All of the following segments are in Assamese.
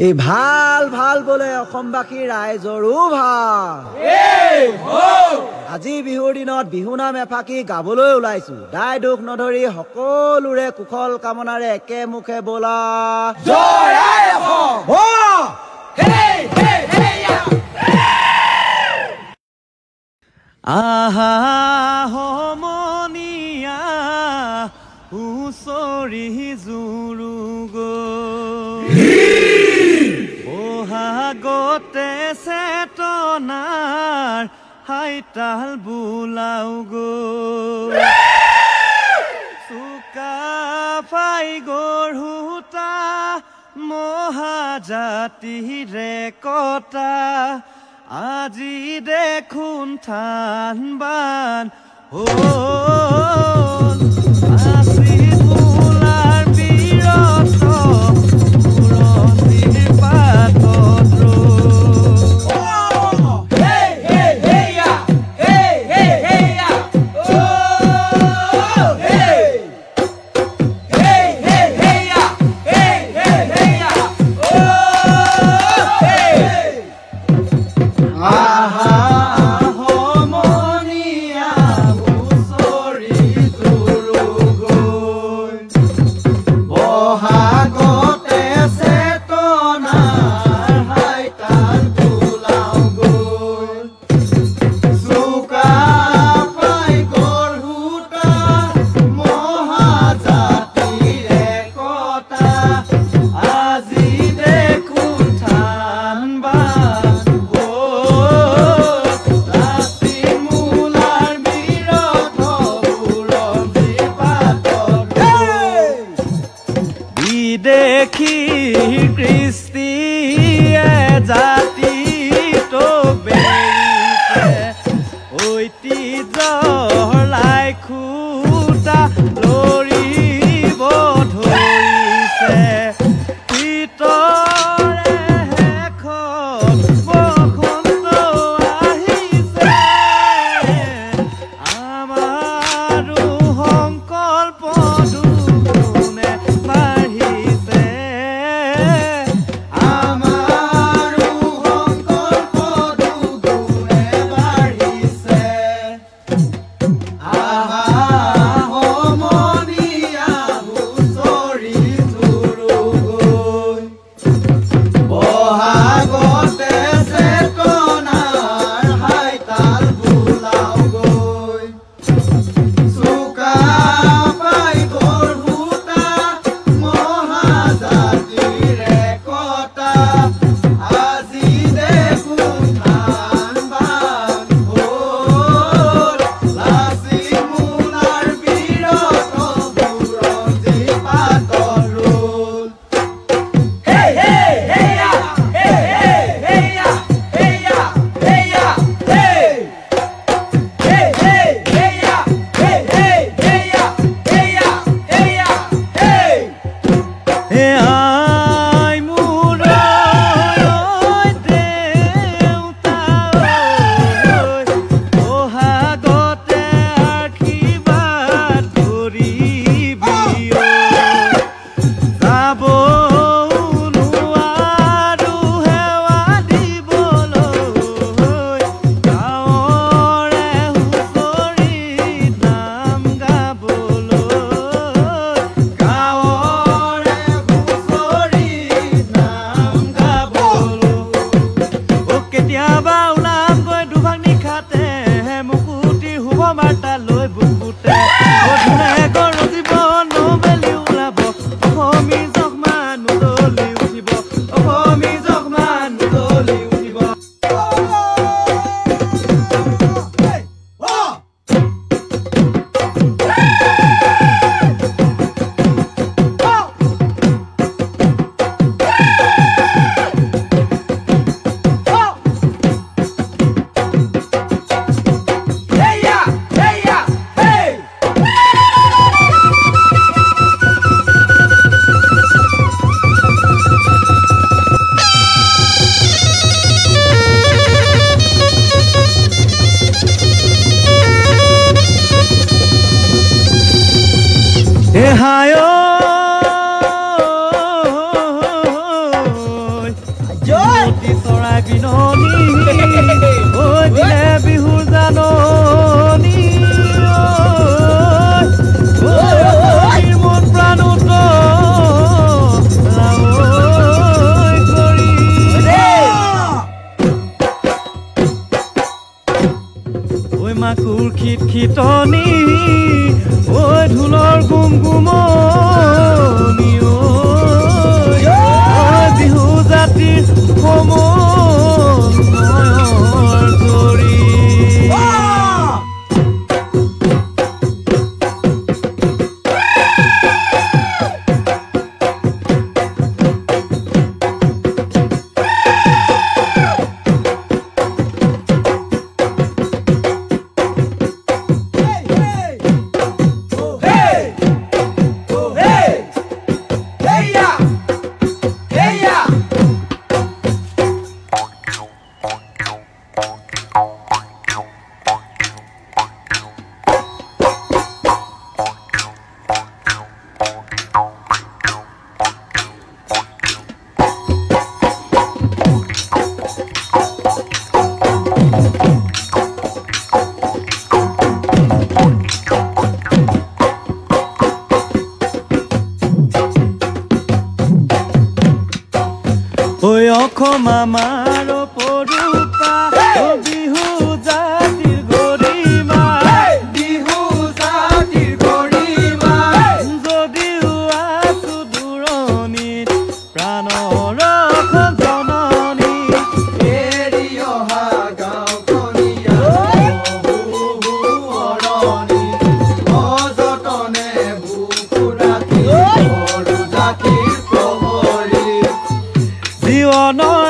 এই ভাল ভাল বোলে অসমবাসী ৰাইজৰো ভাল আজি বিহুৰ দিনত বিহুনাম এফাকি গাবলৈ ওলাইছো দাই দুখ নধৰি সকলোৰে কুশল কামনাৰে একে মুখে বোলা জয় আই অসম হেই হেই হেয়া আহা সমনিয়া হুঁচৰি জুৰুগো বহাগতে চেতনাৰ হাইতাল বোলাও গো চুকা ফাই গঢ়োতা মহাজাতিৰে কটা আজি দেখোন থান বান দেখি কৃষ্টি জাতি তো বেৰিছে ঐতিহ্যৰ লাই খুটা লৰিব ধৰিছে ভিতৰে শেষত বসন্ত আহিছে আমাৰো সংকল্প দুগুণে Hey! ঐ মাকুৰ খিটখিটনি ঐ ঢোলৰ গুমগুমনি ঐ বিহু জাতিৰ সময় ধৰি মামাৰ পৰুপা বিহু জাতিৰ গৰিমা বিহু জাতিৰ গৰিমা যদিও আছো দূৰণিত প্ৰাণৰ জননী এৰি অহা গাঁওখনীয়া অৰণি অযতনে বুকু ৰাখি সৰু জাতিৰ প্ৰহৰী জীৱনৰ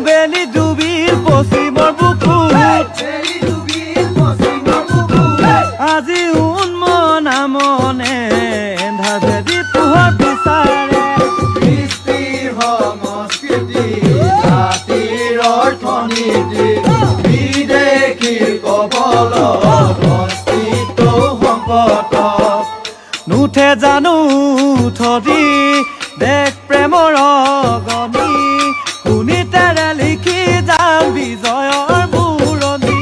বেলি ডুবিল পশ্চিমৰ বুকুত আজি উন্মনা মনে এন্ধাৰ ভেদি পোহৰ বিচাৰে কৃষ্টিৰ সংস্কৃতি জাতিৰ অৰ্থনীতি বিদেশীৰ কবলত অস্তিত্ব সংকট নুঠে জানো থৰি দেশ প্ৰেমৰ অগণি শুনি তেৰে লিখি যাম বিজয়ৰ বুৰণি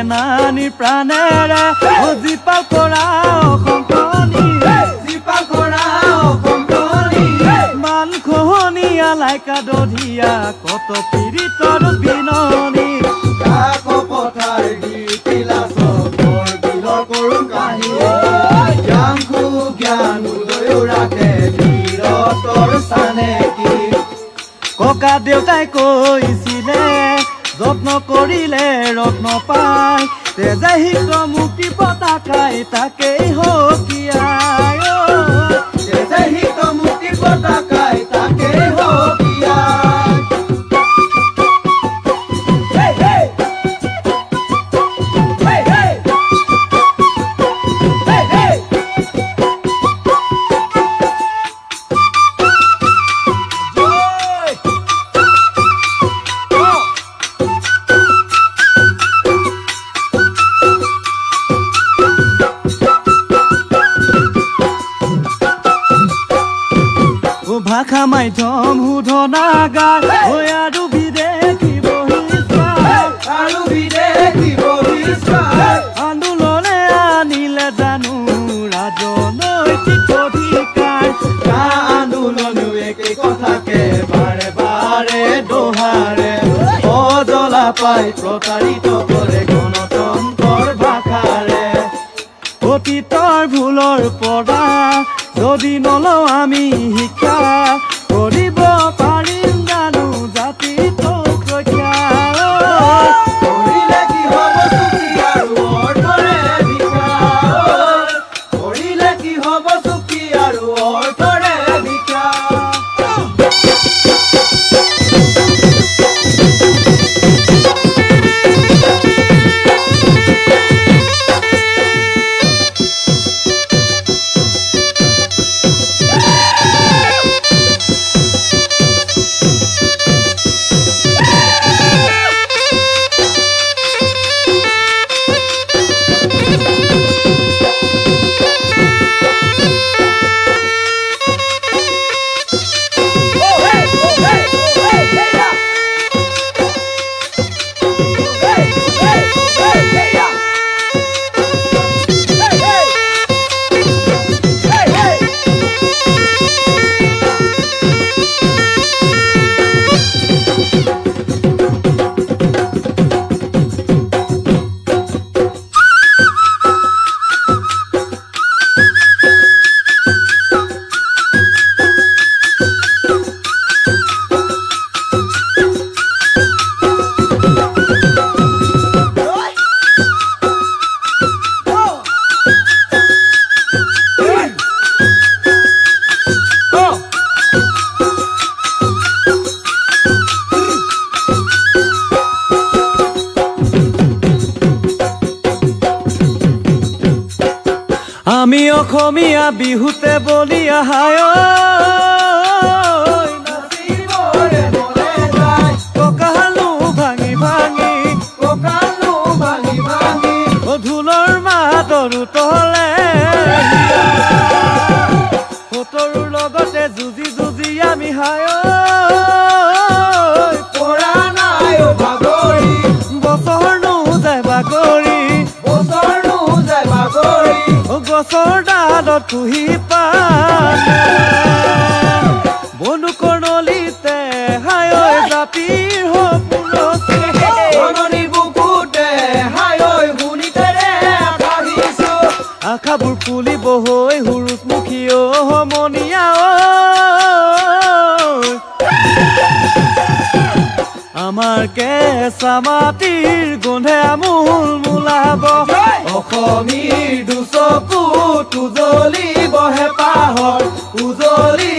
নানি প্ৰাণেৰে জীপাল কৰা অসমখনি জীপাল কৰা অসমখনি মান খহনীয়া লাইকা দধিয়া কত পীড়িতৰ বিননি কাক পথাৰ দিলা চবৰ বিলৰ কৰো কাহিনী জ্ঞান জ্ঞান উদয় ৰাখে বীৰতৰ স্থানে কি ককা দেউতাই কৈছিলে যত্ন কৰিলে ৰত্ন পায় তেজে হিত মুক্তি পতাকাই তাকেই হকিয়ায় তেজে হিত মুক্তি পতাকাই তাকেই হকিয়ায় ভাষা মাধ্যম শোধনাগাৰ আৰু বিদেশী বহিষ্কাৰ আন্দোলনে আনিলে জানো ৰাজনৈতিক অধিকাৰ আন্দোলন একে কথাকে বাৰে বাৰে দোহাৰে অজলা পাই প্ৰতাৰিত কৰে গণতন্ত্ৰৰ ভাষাৰে অতীতৰ ভুলৰ পৰা যদি নলওঁ আমি শিক্ষা কৰিব পাৰিম জানো জাতিটোক ৰক্ষা কৰিলে কি হ'ব চুক্তি আৰু অৰ্থৰে বিকাশ কৰিলে কি হ'ব চুক্তি আৰু অৰ্থৰে বিকাশ আমি অসমীয়া বিহুতে বলি আহায় কঁকালো ভাঙি ভাঙি ঢোলৰ মাতৰো তলে সতৰুৰ লগতে যুঁজি যুঁজি আমি হায় পৰা নাই ভাগৰি বছৰ নোযায় বাগৰি গছৰ ডালত কুহি পাতে বনু কৰ্ণলিতে হায় জাতিৰ সপোনতে জননী বুকুতে হায় শুনিতেৰে আহিছো আশাবোৰ ফুলিব হৈ হুৰুচমুখী সমনীয়া আমাৰ কেঁচা মাটিৰ গোন্ধে আমোল মোলাব অসমীৰ দুচকু উজলিব হেঁপাহৰ উজলি